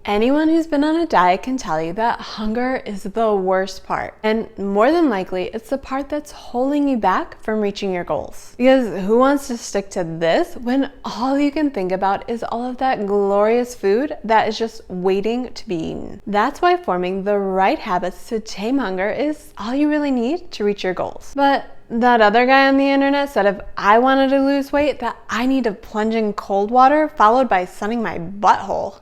Anyone who's been on a diet can tell you that hunger is the worst part. And more than likely, it's the part that's holding you back from reaching your goals. Because who wants to stick to this when all you can think about is all of that glorious food that is just waiting to be eaten? That's why forming the right habits to tame hunger is all you really need to reach your goals. But that other guy on the internet said if I wanted to lose weight, that I need to plunge in cold water followed by sunning my butthole.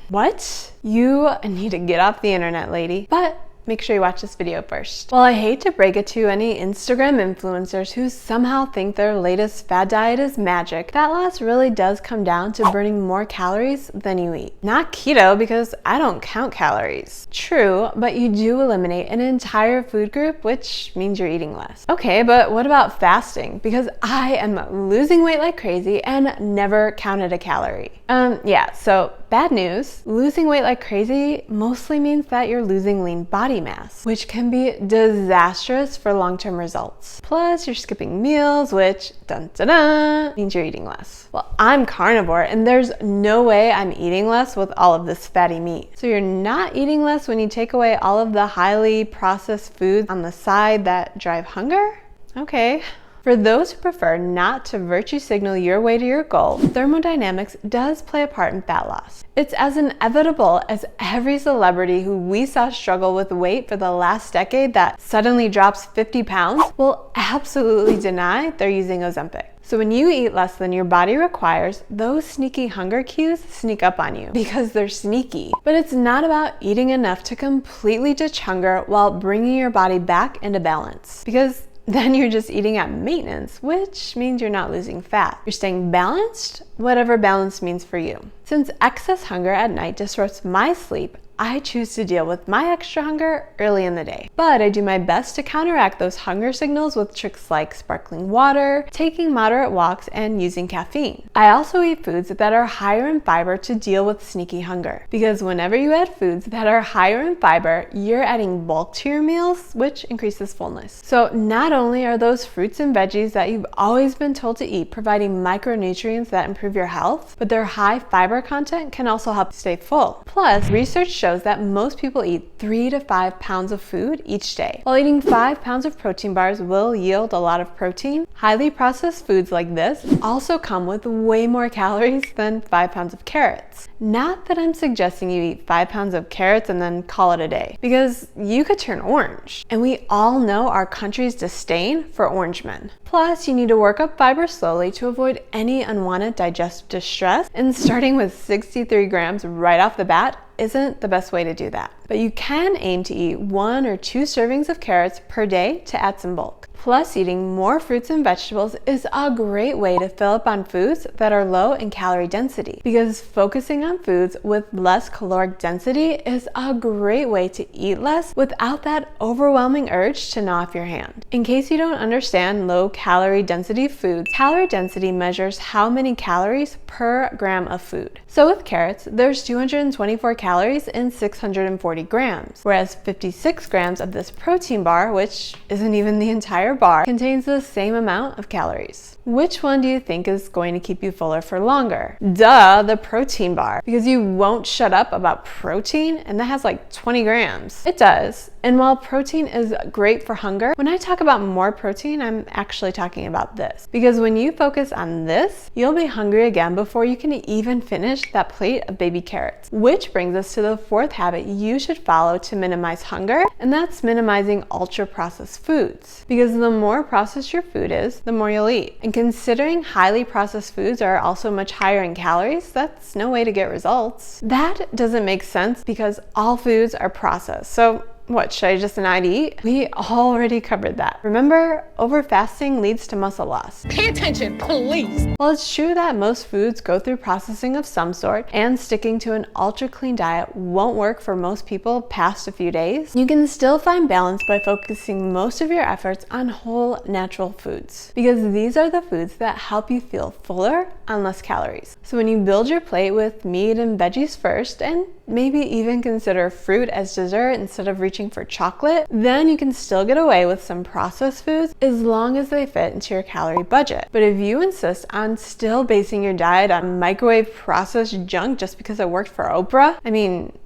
What? You need to get off the internet, lady. But make sure you watch this video first. Well, I hate to break it to any Instagram influencers who somehow think their latest fad diet is magic. That loss really does come down to burning more calories than you eat. Not keto, because I don't count calories. True, but you do eliminate an entire food group, which means you're eating less. Okay, but what about fasting? Because I am losing weight like crazy and never counted a calorie. Yeah, so bad news. Losing weight like crazy mostly means that you're losing lean body mass, which can be disastrous for long-term results. Plus, you're skipping meals, which means you're eating less. Well, I'm carnivore, and there's no way I'm eating less with all of this fatty meat. So you're not eating less when you take away all of the highly processed foods on the side that drive hunger? Okay. For those who prefer not to virtue signal your way to your goal, thermodynamics does play a part in fat loss. It's as inevitable as every celebrity who we saw struggle with weight for the last decade that suddenly drops 50 pounds will absolutely deny they're using Ozempic. So when you eat less than your body requires, those sneaky hunger cues sneak up on you because they're sneaky. But it's not about eating enough to completely ditch hunger while bringing your body back into balance. Because then you're just eating at maintenance, which means you're not losing fat. You're staying balanced, whatever balance means for you. Since excess hunger at night disrupts my sleep, I choose to deal with my extra hunger early in the day. But I do my best to counteract those hunger signals with tricks like sparkling water, taking moderate walks, and using caffeine. I also eat foods that are higher in fiber to deal with sneaky hunger. Because whenever you add foods that are higher in fiber, you're adding bulk to your meals, which increases fullness. So not only are those fruits and veggies that you've always been told to eat providing micronutrients that improve your health, but their high fiber content can also help you stay full. Plus, research shows that most people eat 3 to 5 pounds of food each day. While eating 5 pounds of protein bars will yield a lot of protein, highly processed foods like this also come with way more calories than 5 pounds of carrots. Not that I'm suggesting you eat 5 pounds of carrots and then call it a day, because you could turn orange. And we all know our country's disdain for orange men. Plus, you need to work up fiber slowly to avoid any unwanted digestive distress, and starting with 63 grams right off the bat isn't the best way to do that. But you can aim to eat 1 or 2 servings of carrots per day to add some bulk. Plus, eating more fruits and vegetables is a great way to fill up on foods that are low in calorie density, because focusing on foods with less caloric density is a great way to eat less without that overwhelming urge to gnaw off your hand. In case you don't understand low calorie density foods, calorie density measures how many calories per gram of food. So with carrots, there's 224 calories in 640 grams, whereas 56 grams of this protein bar, which isn't even the entire bar, contains the same amount of calories. Which one do you think is going to keep you fuller for longer? Duh, the protein bar, because you won't shut up about protein, and that has like 20 grams. It does. And while protein is great for hunger, when I talk about more protein, I'm actually talking about this. Because when you focus on this, you'll be hungry again before you can even finish that plate of baby carrots. Which brings us to the 4th habit you should follow to minimize hunger, and that's minimizing ultra-processed foods. Because the more processed your food is, the more you'll eat. And considering highly processed foods are also much higher in calories, that's no way to get results. That doesn't make sense because all foods are processed. So what, should I just deny to eat? We already covered that. Remember, over fasting leads to muscle loss. Pay attention, please. While it's true that most foods go through processing of some sort, and sticking to an ultra clean diet won't work for most people past a few days, you can still find balance by focusing most of your efforts on whole natural foods. Because these are the foods that help you feel fuller on less calories. So when you build your plate with meat and veggies first, and maybe even consider fruit as dessert instead of reaching reaching for chocolate, then you can still get away with some processed foods as long as they fit into your calorie budget. But if you insist on still basing your diet on microwave processed junk just because it worked for Oprah, I mean,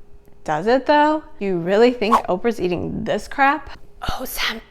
does it though? You really think Oprah's eating this crap? Ozempic.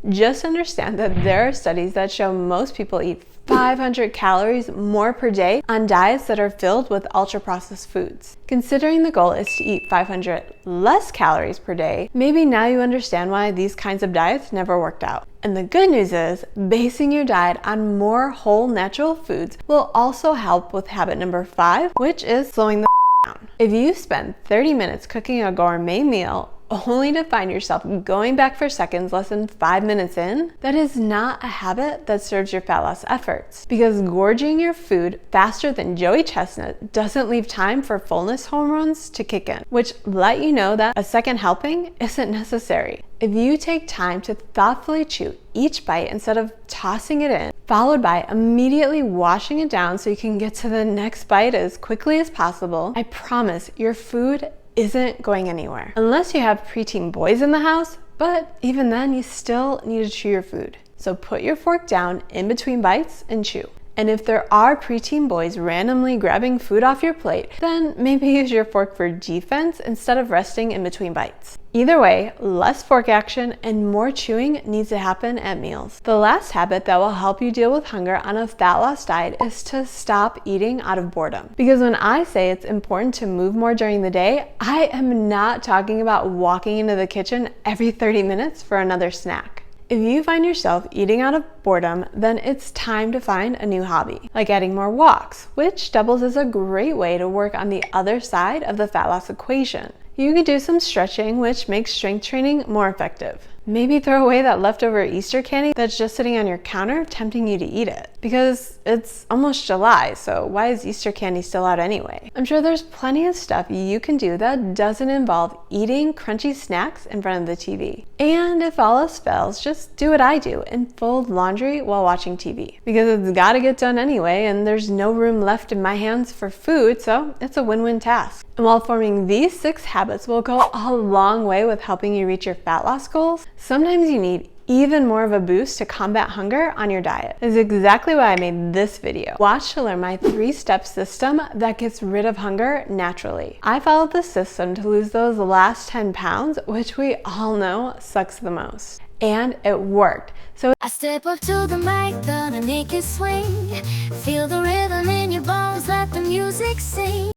Just understand that there are studies that show most people eat 500 calories more per day on diets that are filled with ultra-processed foods. Considering the goal is to eat 500 less calories per day, maybe now you understand why these kinds of diets never worked out. And the good news is, basing your diet on more whole natural foods will also help with habit number 5, which is slowing the down. If you spend 30 minutes cooking a gourmet meal only to find yourself going back for seconds less than 5 minutes in, that is not a habit that serves your fat loss efforts. Because gorging your food faster than Joey Chestnut doesn't leave time for fullness hormones to kick in, which let you know that a second helping isn't necessary. If you take time to thoughtfully chew each bite instead of tossing it in, followed by immediately washing it down so you can get to the next bite as quickly as possible, I promise your food isn't going anywhere. Unless you have preteen boys in the house, but even then you still need to chew your food. So put your fork down in between bites and chew. And if there are preteen boys randomly grabbing food off your plate, then maybe use your fork for defense instead of resting in between bites. Either way, less fork action and more chewing needs to happen at meals. The last habit that will help you deal with hunger on a fat loss diet is to stop eating out of boredom. Because when I say it's important to move more during the day, I am not talking about walking into the kitchen every 30 minutes for another snack. If you find yourself eating out of boredom, then it's time to find a new hobby, like adding more walks, which doubles as a great way to work on the other side of the fat loss equation. You could do some stretching, which makes strength training more effective. Maybe throw away that leftover Easter candy that's just sitting on your counter, tempting you to eat it. Because it's almost July, so why is Easter candy still out anyway? I'm sure there's plenty of stuff you can do that doesn't involve eating crunchy snacks in front of the TV. And if all else fails, just do what I do and fold laundry while watching TV. Because it's gotta get done anyway, and there's no room left in my hands for food, so it's a win-win task. And while forming these 6 habits will go a long way with helping you reach your fat loss goals, sometimes you need even more of a boost to combat hunger on your diet. This is exactly why I made this video. Watch to learn my 3-step system that gets rid of hunger naturally. I followed this system to lose those last 10 pounds, which we all know sucks the most. And it worked. So I step up to the mic, gonna make it swing. Feel the rhythm in your bones, let the music sing.